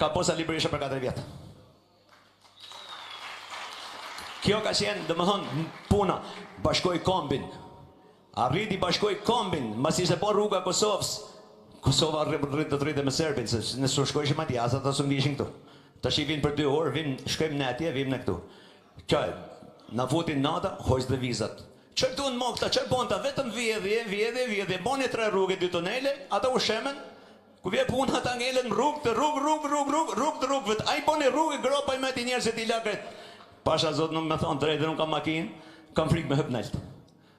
ka posa Berisha për 4 vjetë. Kjo ka qenë, dhe më thonë, puna, bashkoj kombin. Arriti bashkoj kombin, mas ishte po rruga Kosovës. Kosova rritë të rritë me Serbin, se nësë shkojshim ati, asa të së mvishin këtu. Ta shi vinë për 2 orë, shkojmë në atje, vinë në këtu. Qaj, në futin nata, hojës dhe vizat. Që këtu në mo këta, që bonta, vetëm vjedhje, boni 3 rrugë, 2 tunele, ata u shemen, ku vje puna ata ngelen rrugë, vetë, a i boni rrugë, gropa i me ti njerë se ti lakret. Pasha zotë nuk me thonë drejtë, nuk kam makinë, kam frikë me hëp naltë.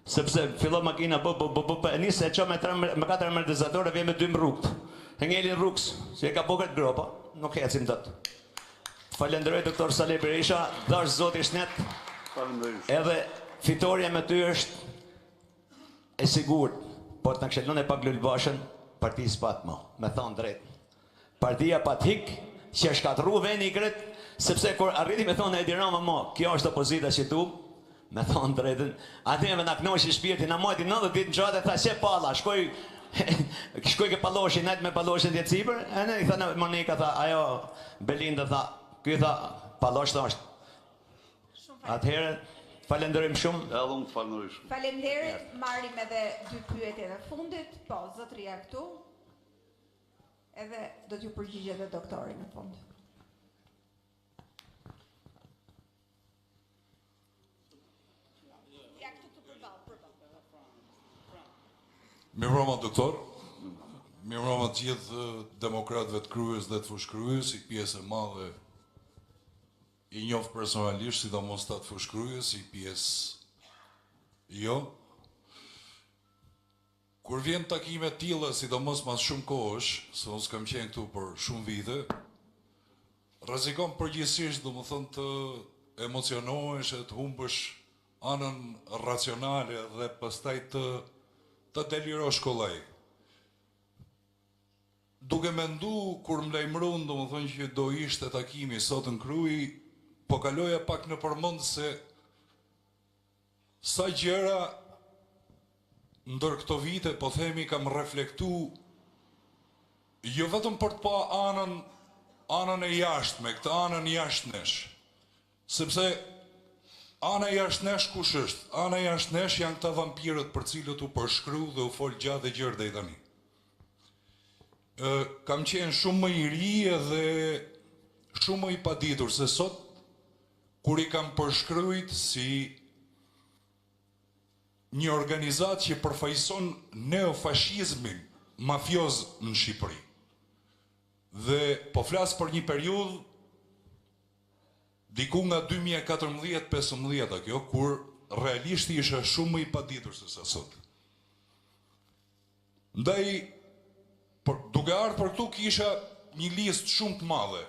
Sepse fillo makina e nisë e që me 4 amortizatore vje me 2 rrugët. E ngelin rrugës, që e ka bukët gropa, nuk hecim dëtë. Falenderoj doktor Salih Berisha, dash zoti shnet, edhe fitoria me ty është e sigurt, po të në këshellon e pak lullbashën, partijës pat mo, me thonë drejtë. Partija pat hik, që shkatru veni i kretë, sepse kur arriti me thonë e dirama mo, kjo është opozita që tu, me thonë drejtën, atëve në knoshi shpirti, në mojti 90 ditë në gjatë e tha, që pala, shkoj ke paloshi, najtë me paloshin të cipër, e në i tha në Monika, tha, ajo, Belinda, tha, kjo tha, palosh të është. Atëherë, falenderim shumë. Edhe unë falenderoj shumë. Falenderit, marrim edhe 2 pyetje në fundit, po, zotëria këtu, edhe do t'ju përgjigje dhe doktori në fund. Mirëmbrëma doktor, mirëmbrëma të gjithë demokratëve të Kryes dhe të Fushkryes, i pjesë e madhe i njoh personalisht, sidomos ta të Fushkryes, i pjesë jo. Kur vjen takime të tilla, sidomos mas shumë kohësh, se unë s'kam qenë këtu për shumë vite, rrezikon përgjithsisht, domethënë të emocionohesh e të humbësh anën racionale dhe pastaj të delirosh kollaj. Duke mendu kur më lajmëron, domethënë që do ishte takimi sot në Kryj, po kaloja pak në përmend se sa gjëra ndër këto vite, po themi, kam reflektu jo vetëm për të pa anën e jashtme, këtë anën jashtënesh, sepse ana jashtënesh kush është? Ana jashtënesh janë këta vampirët për cilët u përshkru dhe u fol gjatë dhe gjërë dhe i tani. Kam qenë shumë më i ri dhe shumë më i paditur se sot, kur i kam përshkrujt si një organizat që përfaqëson neofashizmin mafioz në Shqipëri. Dhe po flas për një periudhë diku nga 2014-15 kjo, kur realisht isha shumë më i paditur se sa sot. Ndaj, duke ardhur për këtu kisha një listë shumë të madhe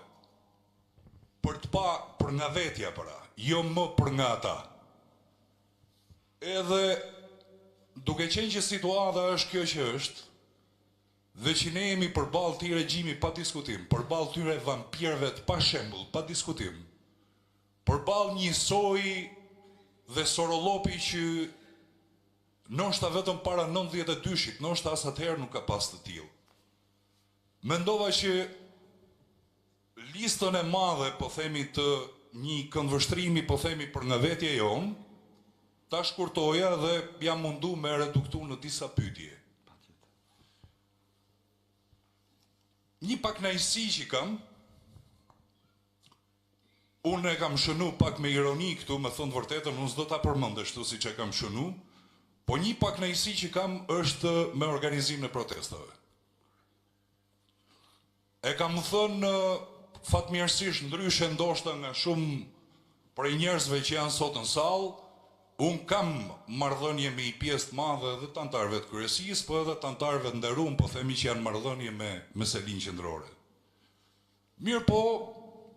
për të pa për nga vetja para, jo më për nga ata. Edhe duke qenë që situata është kjo që është, dhe që ne jemi përballë këtij regjimi pa diskutim, përballë këtyre vampirëve të pa shembull, pa diskutim, përballë një soji dhe sorollopi që ndoshta vetëm para 92-shit, ndoshta as atëherë nuk ka pas të tillë. Mendova që listën e madhe, po themi, të një këndvështrimi, po themi, për nga vetja jonë, ta shkurtoja dhe jam mundu me reduktu në disa pyetje. Një pakënaqësi që kam, unë e kam shënu pak me ironi këtu, me thënë vërtetën, unë s'do ta përmend ashtu siç e kam shënu, po një pakënaqësi që kam është me organizimin e protestave. E kam thënë fatmirësisht, ndryshe ndoshta nga shumë prej njerëzve që janë sot në sallë, unë kam marrëdhënie me një pjesë të madhe dhe të antarëve të kryesisë, po edhe të antarëve të nderuar, po themi që janë marrëdhënie me selinë qendrore. Mirë po,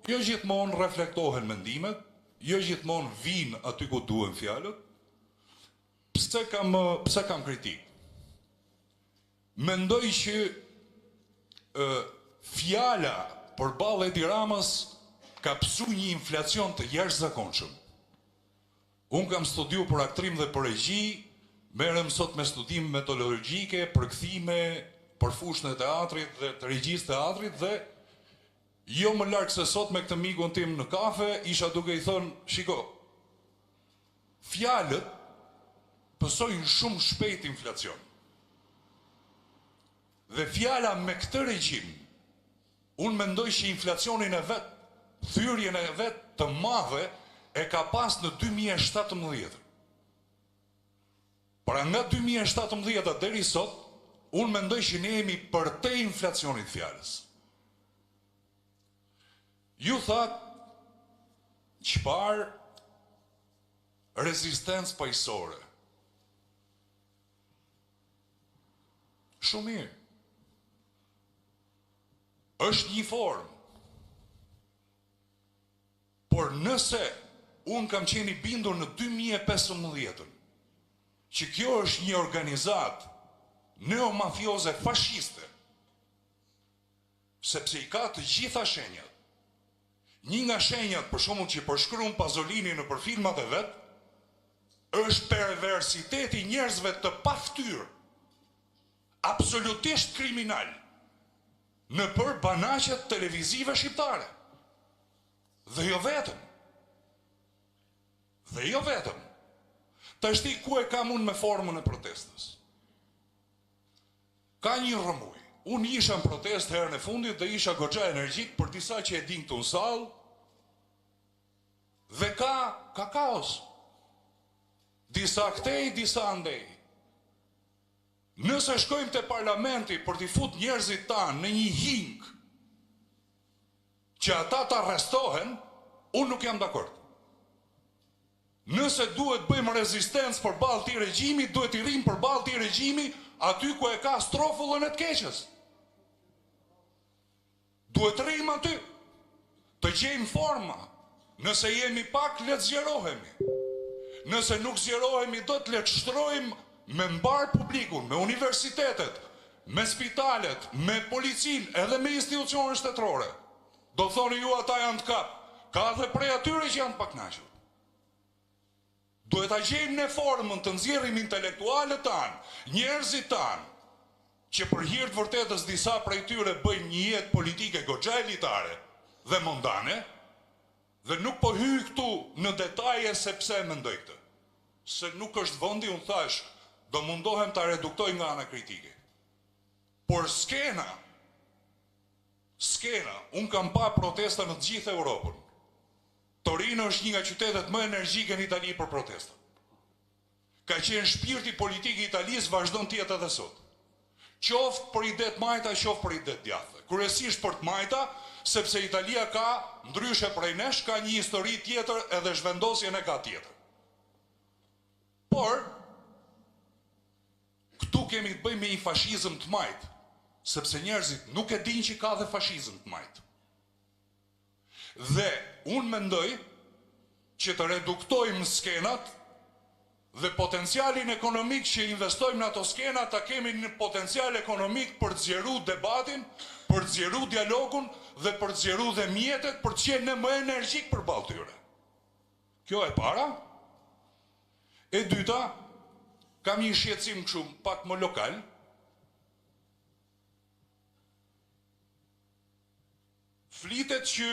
jo gjithmonë reflektohen mendimet, jo gjithmonë vinë aty ku duhen fjalët. Pse kam kritik? Mendoj që fjala përballë Edi Ramës ka psu një inflacion të jashtëzakonshëm. Unë kam studiu për aktrim dhe për regji, merrem sot me studim metodologjike, për kthime, për fushën e teatrit dhe të regjisë teatrit, dhe Jo më larg se sot me këtë mikun tim në kafe, isha duke i thënë, shiko, fjalët pësojnë shumë shpejt inflacion. Dhe fjala me këtë regjim, unë mendoj që inflacionin e vet, thyrjen e vet të madhe e ka pas në 2017. Pra nga 2017 deri sot, unë mendoj që ne jemi përtej inflacionit fjalës. Ju thatë, çfarë rezistencë paqësore. Shumë mirë. Është një formë. Por nëse unë kam qenë i bindur në 2015 që kjo është një organizatë neomafioze fashiste, sepse i ka të gjitha shenjat. Një nga shenjat, për shembull, që përshkruan Pasolini në për filmat e vet, është perversiteti i njerëzve të paftyrë, absolutisht kriminal, në për banaqet televizive shqiptare. Dhe jo vetëm. Dhe jo vetëm. Tash ti ku e kam unë me formën e protestës? Ka një rrëmuj. Unë isha në protest herën e fundit dhe isha goxha energjik për disa që e din këtu në sallë, dhe ka kaos. Disa këtej, disa andej. Nëse shkojmë te parlamenti për t'i fut njerëzit tanë në një hing që ata të arrestohen, unë nuk jam dakord. Nëse duhet bëjmë rezistencë për balë t'i regjimi, duhet i rrim për balë t'i regjimi aty ku e ka strofullën e të keqës. Duhet rrim aty, të gjejmë forma. Nëse jemi pak, le të zgjerohemi. Nëse nuk zgjerohemi, do të le të shtrojmë me mbar publikun, me universitetet, me spitalet, me policin, edhe me institucionet shtetërore. Do thoni ju ata janë të kap. Ka dhe prej atyre që janë paknaqur. Duhet ta gjejmë në formën të nxjerrim intelektualët tanë, njerëzit tanë, që për hir të vërtetës disa prej tyre bëjnë një jetë politike goxha elitare dhe mondane, dhe nuk po hyj këtu në detaje se pse mendoj këtë. Se nuk është vendi, unë thash, do mundohem ta reduktoj nga ana kritike. Por skena, unë kam pa protesta në të gjithë Europën. Torino është një nga qytetet më energjike në Itali për protesta. Ka qenë shpirti politik i Italisë, vazhdon të jetë edhe sot. Qoftë për ide të majta, qoftë për ide të djathta. Kryesisht për të majta, sepse Italia ka, ndryshe prej nesh, ka një histori tjetër edhe zhvendosjen e ka tjetër. Por, këtu kemi të bëjmë me një fashizëm të majtë, sepse njerëzit nuk e din që ka dhe fashizëm të majtë. Dhe unë mendoj që të reduktojmë skenat dhe potencialin ekonomik që investojmë në ato skenat, ta kemi një potencial ekonomik për të zgjeru debatin, për të zgjeru dialogun dhe për të zgjeru dhe mjetet për të qenë në më energjik për balë tyre. Kjo e para. E dyta, kam një shqetësim kështu pak më lokal. Flitet që